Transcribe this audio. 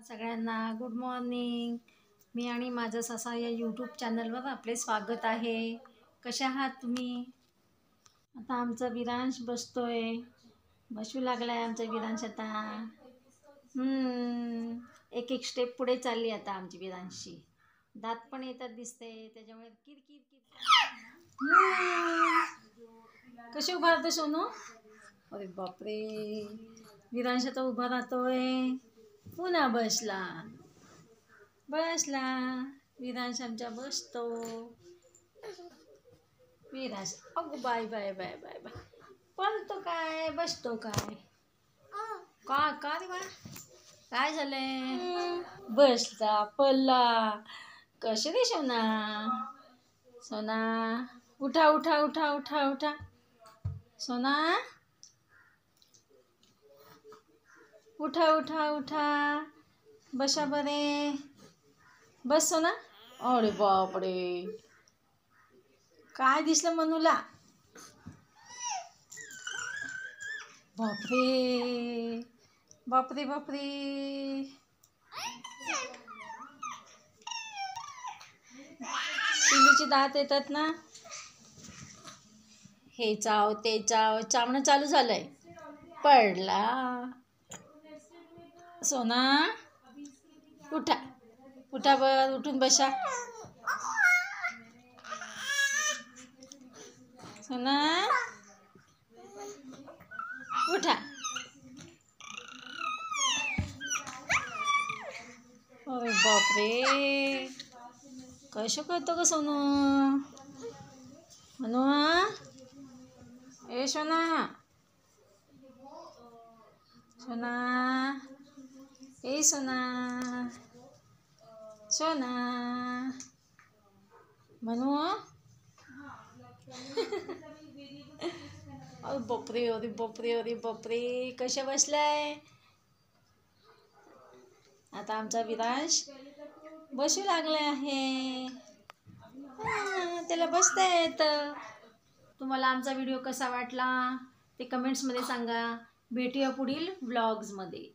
सगळ्यांना good morning. मी आणि माझं ससा या यूट्यूब चॅनलवर आपले स्वागत आहे. कशा आहात तुम्ही? आता आमचा विरांश बसतोय, बसू लागलाय आमचा विरांश आता. एक एक स्टेप पुढे चालली आता आमची विरांशी. दात पण येतात दिसते, त्याच्यामुळे किर किर किर. कशी उभा राहते सोनू? अरे बापरे, विरांश आता उभा राहतोय, पुन्हा बसला. विरांश आमचा बसतो. विरांश अगो bye bye bye bye bye. पळतो काय बसतो काय? का रे बाळा, काय झालंय? बसला पळला. कसे रे सोना? सोना उठा उठा उठा उठा उठा. सोना उठा उठा उठा, बसा बरे. बस सोना. अरे बापरे, काय दिसलं मनूला? बापरे बापरे बापरे. पिल्लूचे दात येतात ना, हे चाव ते चाव, चावणं चालू झालंय. पडला. सोना उठा उठा, बर उठून बसा. सोना उठा. अरे बापरे, कसं करतो ग सोनू? मनू ए सोना, सोना ए सोना, सोना मनू. अरे बापरे अरे बापरे अरे बापरे, कशा बसलाय? आता आमचा विरांश बसू लागला आहे. त्याला बसता येतं. तुम्हाला आमचा व्हिडिओ कसा वाटला ते कमेंट्समध्ये सांगा. भेटूया पुढील व्लॉग्समध्ये.